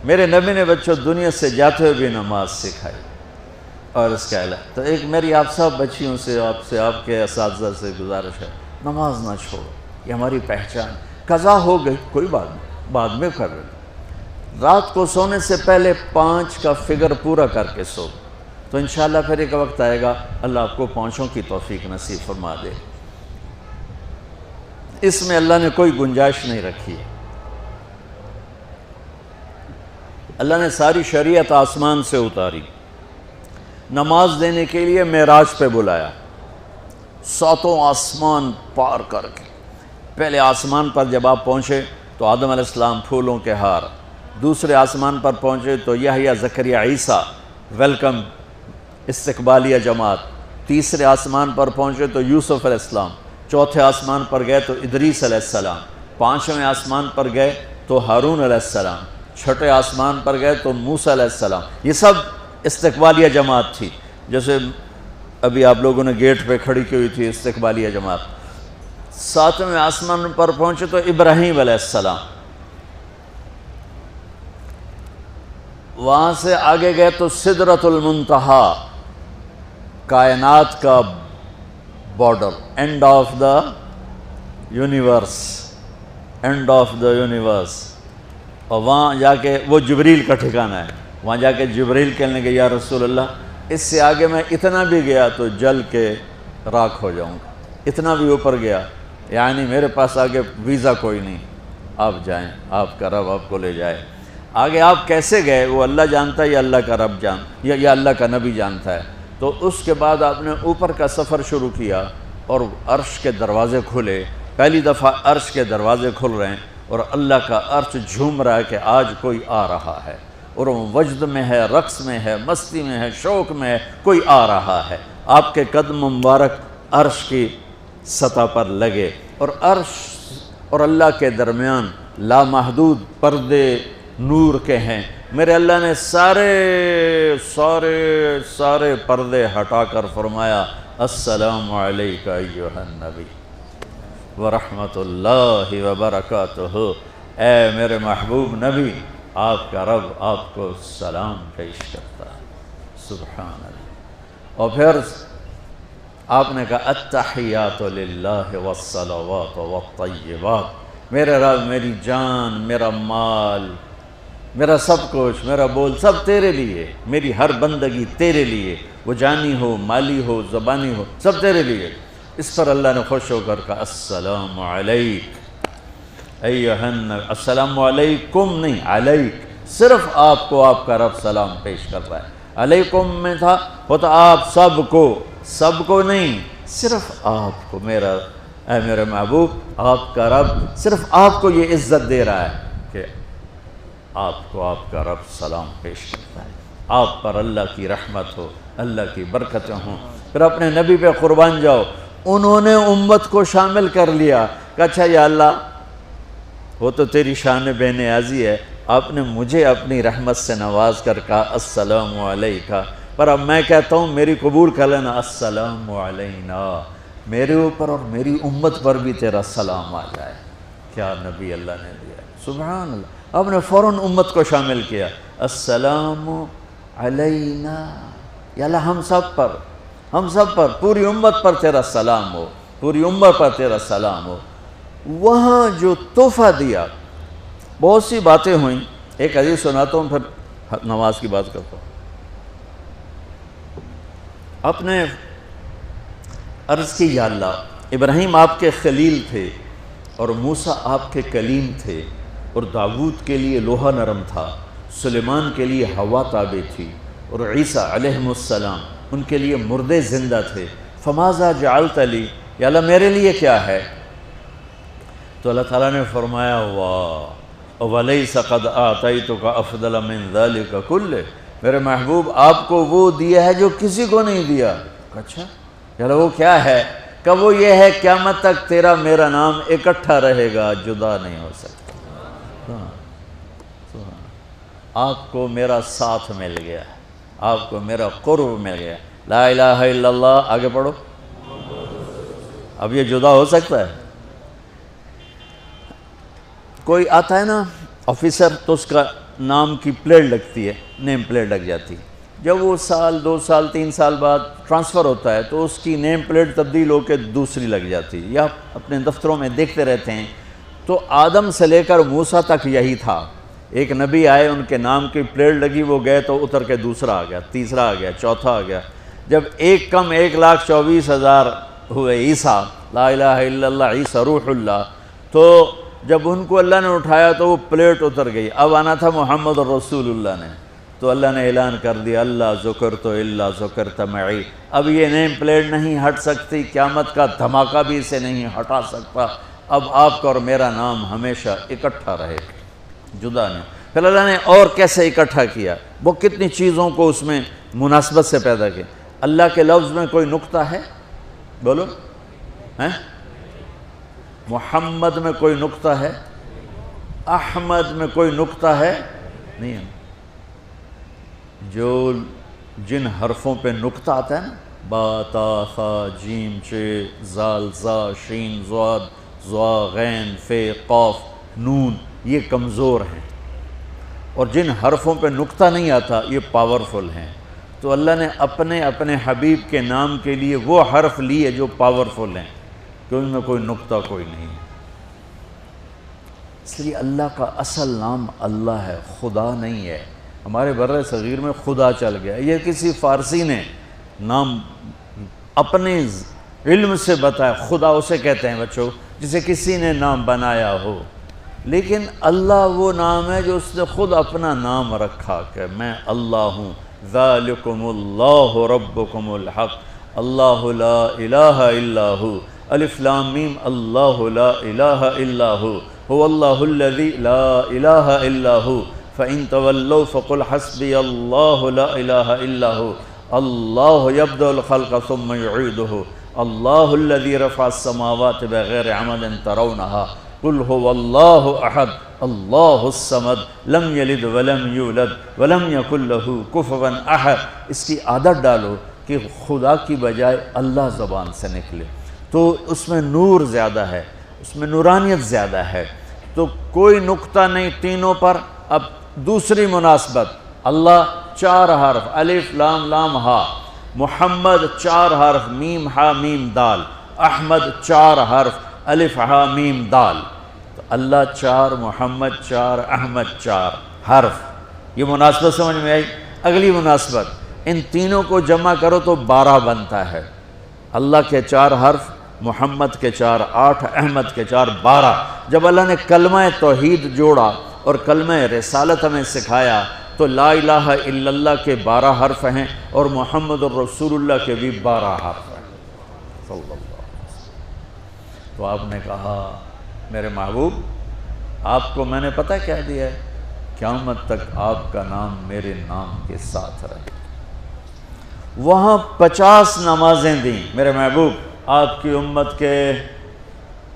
میرے نبی نے بچوں دنیا سے جاتے ہوئے بھی نماز سکھائی. اور اس کا علاوہ تو ایک میری آپ سب بچیوں سے آپ کے اساتذہ سے گزارش ہے، نماز نہ چھوڑو، یہ ہماری پہچان. قضا ہو گئی کوئی بات نہیں، بعد میں کر لیں. رات کو سونے سے پہلے 5 کا فگر پورا کر کے سو، تو انشاءاللہ پھر ایک وقت آئے گا اللہ آپ کو 5 کی توفیق نصیب فرما دے. اس میں اللہ نے کوئی گنجائش نہیں رکھی. اللہ نے ساری شریعت آسمان سے اتاری، نماز دینے کے لیے معراج پہ بلایا، 7 آسمان پار کر کے. پہلے آسمان پر جب آپ پہنچے تو آدم علیہ السلام پھولوں کے ہار، دوسرے آسمان پر پہنچے تو یحییٰ زکریا عیسیٰ ویلکم استقبالیہ جماعت، تیسرے آسمان پر پہنچے تو یوسف علیہ السلام، چوتھے آسمان پر گئے تو ادریس علیہ السلام، 5ویں آسمان پر گئے تو ہارون علیہ السلام، 6ٹھے آسمان پر گئے تو موسیٰ علیہ السلام. یہ سب استقبالیہ جماعت تھی. جیسے ابھی آپ لوگوں نے گیٹ پہ کھڑی کی ہوئی تھی استقبالیہ جماعت. 7ویں آسمان پر پہنچے تو ابراہیم علیہ السلام، وہاں سے آگے گئے تو سدرۃ المنتہا، کائنات کا border, and of the universe, and of the universe. اور وہاں جا کے وہ جبریل کا ٹھکانہ ہے، وہاں جا کے جبریل کہنے کہ یا رسول اللہ اس سے آگے میں اتنا بھی گیا تو جل کے راکھ ہو جاؤں گا، اتنا بھی اوپر گیا یعنی میرے پاس آگے ویزا کوئی نہیں، آپ جائیں، آپ کا رب آپ کو لے جائے. آگے آپ کیسے گئے وہ اللہ جانتا ہے یا اللہ کا رب یا اللہ کا نبی جانتا ہے. تو اس کے بعد آپ نے اوپر کا سفر شروع کیا اور عرش کے دروازے کھلے. پہلی دفعہ عرش کے دروازے کھل رہے ہیں اور اللہ کا عرش جھوم رہا ہے کہ آج کوئی آ رہا ہے، اور وہ وجد میں ہے، رقص میں ہے، مستی میں ہے، شوق میں ہے، کوئی آ رہا ہے. آپ کے قدم مبارک عرش کی سطح پر لگے اور عرش اور اللہ کے درمیان لامحدود پردے نور کے ہیں. میرے اللہ نے سارے پردے ہٹا کر فرمایا السلام علیکہ ایھا النبی ورحمۃ اللہ وبرکاتہ. اے میرے محبوب نبی، آپ کا رب آپ کو سلام پیش کرتا ہے. سبحان اللہ. اور پھر آپ نے کہا التحیات للہ والصلوات والطیبات. میرے رب، میری جان، میرا مال، میرا سب کچھ، میرا بول سب تیرے لیے، میری ہر بندگی تیرے لیے، وہ جانی ہو، مالی ہو، زبانی ہو، سب تیرے لیے. اس پر اللہ نے خوش ہو کر کہا السلام علیک ایھا النبی. السلام علیکم نہیں، علیک، صرف آپ کو آپ کا رب سلام پیش کر رہا ہے. علیکم میں تھا ہوتا آپ سب کو نہیں، صرف آپ کو. اے میرے محبوب، آپ کا رب صرف آپ کو یہ عزت دے رہا ہے کہ آپ کو آپ کا رب سلام پیش کرتا ہے. آپ پر اللہ کی رحمت ہو، اللہ کی برکتیں ہوں. پھر اپنے نبی پہ قربان جاؤ. انہوں نے امت کو شامل کر لیا کہ اچھا یا اللہ وہ تو تیری شان بے نیازی ہے، آپ نے مجھے اپنی رحمت سے نواز کر کہا السلام علیکہ، پر اب میں کہتا ہوں میری قبول کر لینا السلام علینا، میرے اوپر اور میری امت پر بھی تیرا سلام آ جائے. کیا نبی اللہ نے دیا، سبحان اللہ. آپ نے فوراً امت کو شامل کیا. السلام علینا، یا اللہ ہم سب پر پوری امت پر تیرا سلام ہو، پوری امت پر تیرا سلام ہو. وہاں جو تحفہ دیا، بہت سی باتیں ہوئیں. ایک حدیث سناتا ہوں پھر نماز کی بات کرتا ہوں. آپ نے عرض کی یا اللہ ابراہیم آپ کے خلیل تھے اور موسیٰ آپ کے کلیم تھے، اور داؤد کے لیے لوہا نرم تھا، سلیمان کے لیے ہوا تابع تھی، اور عیسیٰ علیہ السلام ان کے لیے مردے زندہ تھے. فماذا جعلت لی، یا اللہ میرے لیے کیا ہے؟ تو اللہ تعالیٰ نے فرمایا واہ ولیس قد آتیتک افضل من ذلک کلہ، میرے محبوب آپ کو وہ دیا ہے جو کسی کو نہیں دیا. اچھا یا اللہ وہ کیا ہے؟ کہ وہ یہ ہے قیامت تک تیرا میرا نام اکٹھا رہے گا، جدا نہیں ہو سکتا. آپ کو میرا ساتھ مل گیا، آپ کو میرا قرب مل گیا. لا الہ الا اللہ، آگے پڑھو. اب یہ جدا ہو سکتا ہے؟ کوئی آتا ہے نا آفیسر، تو اس کا نام کی پلیٹ لگتی ہے، نیم پلیٹ لگ جاتی ہے۔ جب وہ سال 2 سال 3 سال بعد ٹرانسفر ہوتا ہے تو اس کی نیم پلیٹ تبدیل ہو کے دوسری لگ جاتی ہے، یا اپنے دفتروں میں دیکھتے رہتے ہیں۔ تو آدم سے لے کر موسیٰ تک یہی تھا، ایک نبی آئے، ان کے نام کی پلیٹ لگی، وہ گئے تو اتر کے دوسرا آ گیا، تیسرا آ گیا، چوتھا آ گیا۔ جب ایک کم 1,24,000 ہوئے عیسیٰ، لا الہ الا اللہ عیسیٰ روح اللہ، تو جب ان کو اللہ نے اٹھایا تو وہ پلیٹ اتر گئی۔ اب آنا تھا محمد رسول اللہ نے، تو اللہ نے اعلان کر دیا اللہ ذکرت الا ذکرت معی، اب یہ نیم پلیٹ نہیں ہٹ سکتی، قیامت کا دھماکہ بھی اسے نہیں ہٹا سکتا، اب آپ کا اور میرا نام ہمیشہ اکٹھا رہے گا، جدا نہیں۔ پھر اللہ نے اور کیسے اکٹھا کیا، وہ کتنی چیزوں کو اس میں مناسبت سے پیدا کیا۔ اللہ کے لفظ میں کوئی نقطہ ہے؟ بولو ہیں؟ محمد میں کوئی نقطہ ہے؟ احمد میں کوئی نقطہ ہے؟ نہیں ہے۔ جو جن حرفوں پہ نقطہ آتا ہے نا، با تا ثا جیم چ زال زا شین ضاد ضا غین فے قاف نون، یہ کمزور ہیں، اور جن حرفوں پہ نقطہ نہیں آتا یہ پاورفل ہیں۔ تو اللہ نے اپنے حبیب کے نام کے لیے وہ حرف لیے جو پاورفل ہیں، کہ ان میں کوئی نقطہ کوئی نہیں ہے۔ اس لیے اللہ کا اصل نام اللہ ہے، خدا نہیں ہے۔ ہمارے بر صغیر میں خدا چل گیا، یہ کسی فارسی نے نام اپنے علم سے بتایا، خدا اسے کہتے ہیں بچوں جسے کسی نے نام بنایا ہو، لیکن اللہ وہ نام ہے جو اس نے خود اپنا نام رکھا کہ میں اللہ ہوں، ذالکم اللہ ربکم الحق اللہ لا الہ الا ہو، الف لام میم اللہ لا الہ الا ہو، هو اللہ الذی لا الہ الا ہو، فَإِن تَوَلَّوْا فَقُلْ حَسْبِيَ اللَّهُ لَا إِلَهَ إِلَّا هُوَ اللَّهُ يَبْدَأُ الْخَلْقَ ثُمَّ يُعِيدُهُ اللَّهُ الَّذِي رَفَعَ السَّمَاوَاتِ بِغَيْرِ عَمَدٍ تَرَوْنَهَا قُلْ هُوَ اللَّهُ أَحَدٌ اللَّهُ الصَّمَدُ لَمْ يَلِدْ وَلَمْ يُولَدْ وَلَمْ يَكُنْ لَهُ كُفُوًا أَحَدٌ۔ اس کی عادت ڈالو کہ خدا کی بجائے اللہ زبان سے نکلے، تو اس میں نور زیادہ ہے، اس میں نورانیت زیادہ ہے۔ تو کوئی نقطہ نہیں تینوں پر۔ اب دوسری مناسبت، اللہ 4 حرف الف لام لام ہا، محمد 4 حرف میم ہا میم دال، احمد 4 حرف الف ہا میم دال، تو اللہ 4 محمد 4 احمد 4 حرف۔ یہ مناسبت سمجھ میں آئی؟ اگلی مناسبت، ان تینوں کو جمع کرو تو 12 بنتا ہے۔ اللہ کے 4 حرف، محمد کے 4 8، احمد کے 4 12۔ جب اللہ نے کلمہ توحید جوڑا اور کلمہ رسالت ہمیں سکھایا تو لا الہ الا اللہ کے 12 حرف ہیں اور محمد الرسول اللہ کے بھی 12 حرف ہیں صلی اللہ علیہ وسلم۔ تو آپ نے کہا میرے محبوب آپ کو میں نے پتہ کیا دیا ہے، قیامت تک آپ کا نام میرے نام کے ساتھ رہے۔ وہاں 50 نمازیں دیں میرے محبوب، آپ کی امت کے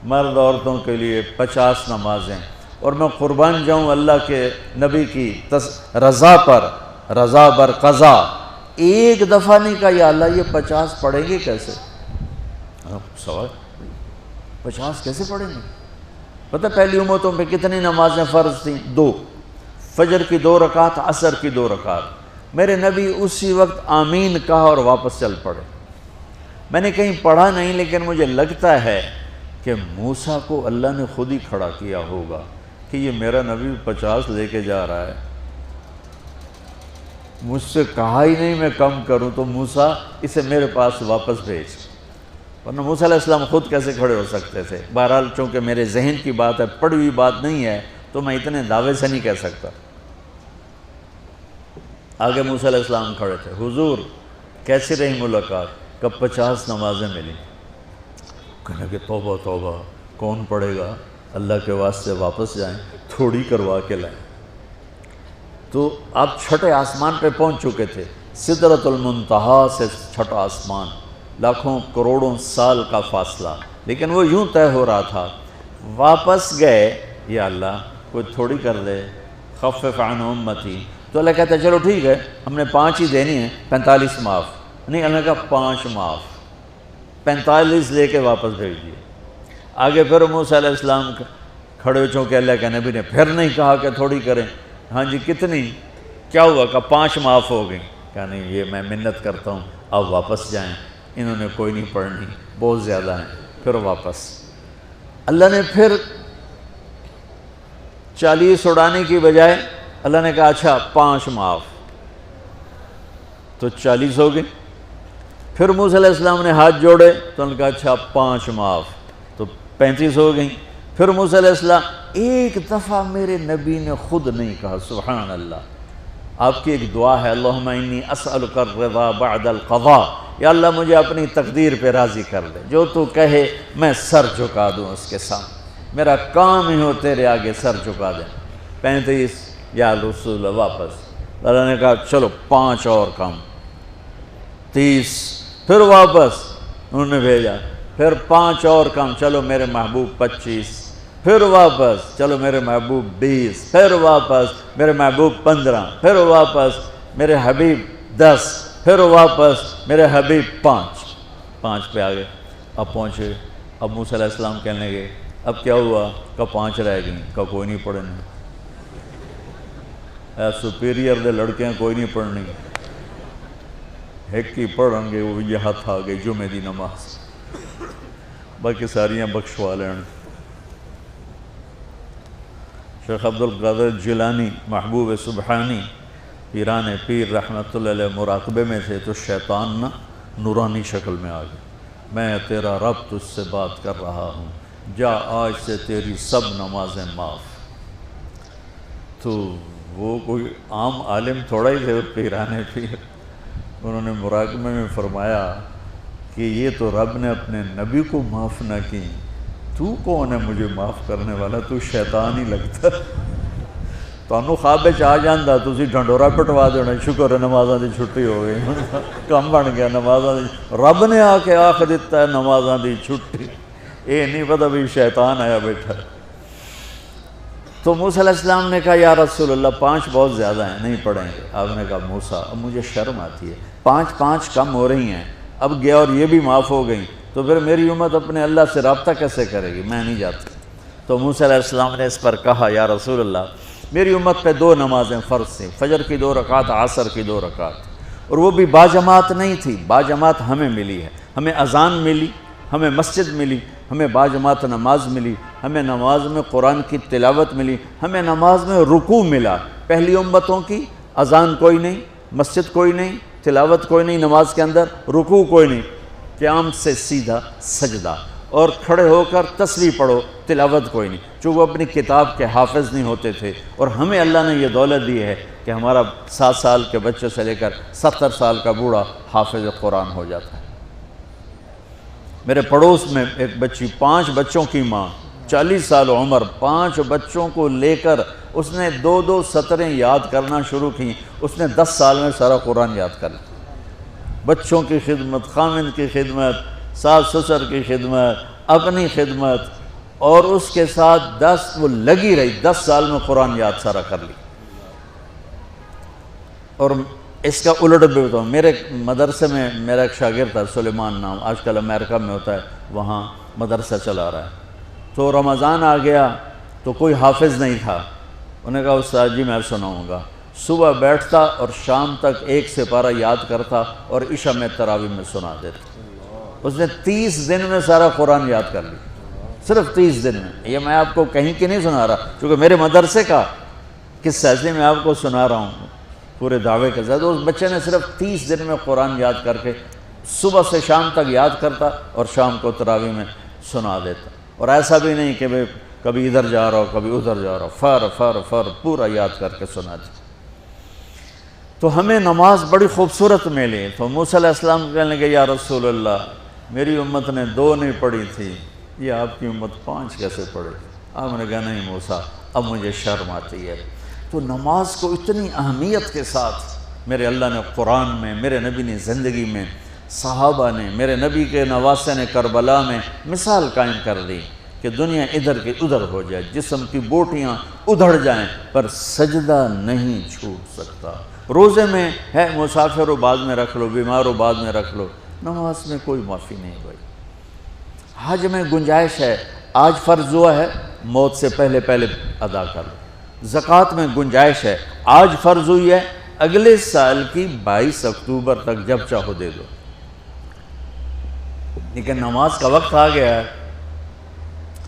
مرد عورتوں کے لیے 50 نمازیں، اور میں قربان جاؤں اللہ کے نبی کی رضا پر، رضا بر قضا، ایک دفعہ نہیں کہا یا اللہ یہ 50 پڑھیں گے کیسے؟ سوال 50 کیسے پڑھیں گے؟ پتہ پہلی امتوں پہ کتنی نمازیں فرض تھیں؟ 2، فجر کی 2 رکعت، عصر کی 2 رکعت۔ میرے نبی اسی وقت آمین کہا اور واپس چل پڑے۔ میں نے کہیں پڑھا نہیں لیکن مجھے لگتا ہے کہ موسیٰ کو اللہ نے خود ہی کھڑا کیا ہوگا کہ یہ میرا نبی 50 لے کے جا رہا ہے، مجھ سے کہا ہی نہیں میں کم کروں، تو موسیٰ اسے میرے پاس واپس بھیج۔ ورنہ موسیٰ علیہ السلام خود کیسے کھڑے ہو سکتے تھے؟ بہرحال چونکہ میرے ذہن کی بات ہے، پڑھی ہوئی بات نہیں ہے، تو میں اتنے دعوے سے نہیں کہہ سکتا۔ آگے موسیٰ علیہ السلام کھڑے تھے، حضور کیسی رہی ملاقات؟ کب 50 نمازیں ملی؟ کہنے کہ توبہ توبہ، کون پڑھے گا؟ اللہ کے واسطے واپس جائیں، تھوڑی کروا کے لائیں۔ تو آپ چھٹے آسمان پہ پہنچ چکے تھے، سدرۃ المنتہا سے چھٹا آسمان، لاکھوں کروڑوں سال کا فاصلہ، لیکن وہ یوں طے ہو رہا تھا۔ واپس گئے، یا اللہ کوئی تھوڑی کر دے، خفف عن امتی، تو اللہ کہتا ہے چلو ٹھیک ہے، ہم نے 5 ہی دینی ہیں، 45 معاف نہیں۔ اللہ کا 5 معاف، 45 لے کے واپس بھیج دیے۔ آگے پھر موسیٰ علیہ السلام کھڑے، چونکہ اللہ کے نبی نے پھر نہیں کہا کہ تھوڑی کریں، ہاں جی کتنی؟ کیا ہوا؟ کہا 5 معاف ہو گئی۔ کہا نہیں یہ میں منت کرتا ہوں اب واپس جائیں، انہوں نے کوئی نہیں پڑھنی، بہت زیادہ ہیں۔ پھر واپس اللہ نے پھر 40 اڑانے کی بجائے اللہ نے کہا اچھا 5 معاف، تو 40 ہو گئے۔ پھر موسیٰ علیہ السلام نے ہاتھ جوڑے تو انہوں نے کہا اچھا 5 معاف، تو 35 ہو گئیں۔ پھر موسیٰ علیہ السلام ایک دفعہ میرے نبی نے خود نہیں کہا سبحان اللہ، آپ کی ایک دعا ہے اللہم انی اسألک الرضا بعد القضاء، یا اللہ مجھے اپنی تقدیر پہ راضی کر دے، جو تو کہے میں سر جھکا دوں اس کے سامنے، میرا کام ہی ہو تیرے آگے سر جھکا دیں۔ 35 یا رسول واپس، اللہ نے کہا چلو 5 اور کم، 30، پھر واپس انہوں نے بھیجا، پھر 5 اور کم، چلو میرے محبوب 25، پھر واپس چلو میرے محبوب 20، پھر واپس میرے محبوب 15، پھر واپس میرے حبیب 10، پھر واپس میرے حبیب 5 پہ آگئے۔ اب پہنچے، اب موسیٰ علیہ السلام کہنے لگے اب کیا ہوا؟ کہا 5 رہ گئیں، کہا کوئی نہیں پڑھنے، اے سپیریئر دے لڑکے ہیں کوئی نہیں پڑھنی، ایک ہی پڑھیں گے وہ یہ ہاتھ آ گئی جمعے دی نماز، باقی ساریاں بخشوا لین۔ شیخ عبدالقادر جیلانی محبوب سبحانی پیران پیر رحمت اللہ علیہ مراقبے میں تھے تو شیطان نا نورانی شکل میں آ گیا، میں تیرا رب تجھ سے بات کر رہا ہوں، جا آج سے تیری سب نمازیں معاف۔ تو وہ کوئی عام عالم تھوڑا ہی تھے پیران پیر، انہوں نے مراقبے میں فرمایا کہ یہ تو رب نے اپنے نبی کو معاف نہ کی، تو کون ہے مجھے معاف کرنے والا؟ تو شیطان ہی لگتا، تانوں خواب وچ آ جاندا تسی ڈھنڈورا پٹوا دینا، شکر ہے نمازاں دی چھٹی ہو گئی، کم بن گیا نمازاں دی، رب نے آ کے آکھ دیتا ہے نمازاں دی چھٹی، یہ نہیں پتہ بھی شیطان آیا بیٹھا۔ تو موسیٰ علیہ السلام نے کہا یا رسول اللہ 5 بہت زیادہ ہیں، نہیں پڑھیں گے۔ آپ نے کہا موسیٰ اب مجھے شرم آتی ہے، 5 کم ہو رہی ہیں، اب گیا اور یہ بھی معاف ہو گئیں تو پھر میری امت اپنے اللہ سے رابطہ کیسے کرے گی؟ میں نہیں جاتا۔ تو موسیٰ علیہ السلام نے اس پر کہا یا رسول اللہ میری امت پہ 2 نمازیں فرض تھیں، فجر کی 2 رکعت، عصر کی 2 رکعت، اور وہ بھی باجماعت نہیں تھی، باجماعت ہمیں ملی ہے، ہمیں اذان ملی، ہمیں مسجد ملی، ہمیں باجماعت نماز ملی، ہمیں نماز میں قرآن کی تلاوت ملی، ہمیں نماز میں رکوع ملا۔ پہلی امتوں کی اذان کوئی نہیں، مسجد کوئی نہیں، تلاوت کوئی نہیں، نماز کے اندر رکوع کوئی نہیں، قیام سے سیدھا سجدہ، اور کھڑے ہو کر تسبیح پڑھو، تلاوت کوئی نہیں، چونکہ وہ اپنی کتاب کے حافظ نہیں ہوتے تھے۔ اور ہمیں اللہ نے یہ دولت دی ہے کہ ہمارا 7 سال کے بچے سے لے کر 70 سال کا بوڑھا حافظ قرآن ہو جاتا ہے۔ میرے پڑوس میں ایک بچی، 5 بچوں کی ماں، 40 سال عمر، 5 بچوں کو لے کر اس نے 2 سطریں یاد کرنا شروع کی، اس نے 10 سال میں سارا قرآن یاد کر لیا۔ بچوں کی خدمت، خامند کی خدمت، ساس سسر کی خدمت، اپنی خدمت، اور اس کے ساتھ وہ لگی رہی، 10 سال میں قرآن یاد سارا کر لی۔ اور اس کا الٹ بھی بتاؤں، میرے مدرسے میں میرا ایک شاگرد تھا سلیمان نام، آج کل امریکہ میں ہوتا ہے، وہاں مدرسہ چلا رہا ہے۔ تو رمضان آ گیا تو کوئی حافظ نہیں تھا، انہوں نے کہا استاد جی میں سناؤں گا۔ صبح بیٹھتا اور شام تک 1 سپارہ یاد کرتا اور عشاء میں تراویح میں سنا دیتا۔ اس نے 30 دن میں سارا قرآن یاد کر لیا، صرف 30 دن میں۔ یہ میں آپ کو کہیں کی نہیں سنا رہا، چونکہ میرے مدرسے کا قصہ ہے، میں آپ کو سنا رہا ہوں پورے دعوے کے ساتھ۔ اس بچے نے صرف 30 دن میں قرآن یاد کر کے صبح سے شام تک یاد کرتا اور شام کو تراویح میں سنا دیتا، اور ایسا بھی نہیں کہ کبھی ادھر جا رہا ہو کبھی ادھر جا رہا ہو، فر پورا یاد کر کے سنا دیتا۔ تو ہمیں نماز بڑی خوبصورت ملی۔ تو موسیٰ علیہ السلام کہنے لگے یا رسول اللہ میری امت نے 2 نہیں پڑھی تھی، یہ آپ کی امت 5 کیسے پڑھے؟ آپ نے کہا نہیں موسیٰ اب مجھے شرم آتی ہے۔ تو نماز کو اتنی اہمیت کے ساتھ میرے اللہ نے قرآن میں، میرے نبی نے زندگی میں، صحابہ نے، میرے نبی کے نواسے نے کربلا میں مثال قائم کر دی کہ دنیا ادھر کی ادھر ہو جائے، جسم کی بوٹیاں ادھڑ جائیں پر سجدہ نہیں چھوٹ سکتا۔ روزے میں ہے مسافر ہو بعد میں رکھ لو، بیمار ہو بعد میں رکھ لو، نماز میں کوئی معافی نہیں بھائی۔ حج میں گنجائش ہے، آج فرض ہوا ہے موت سے پہلے ادا کر لو، زکوٰۃ میں گنجائش ہے، آج فرض ہوئی ہے، اگلے سال کی 22 اکتوبر تک جب چاہو دے دو، لیکن نماز کا وقت آ گیا ہے،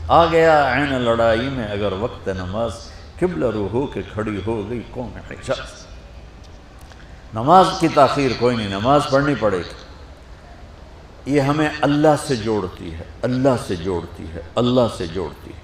آ گیا عین لڑائی میں اگر وقت نماز، قبلہ رو ہو کے کھڑی ہو گئی قوم حجاز۔ نماز کی تاخیر کوئی نہیں، نماز پڑھنی پڑے گی، یہ ہمیں اللہ سے جوڑتی ہے، اللہ سے جوڑتی ہے، اللہ سے جوڑتی ہے۔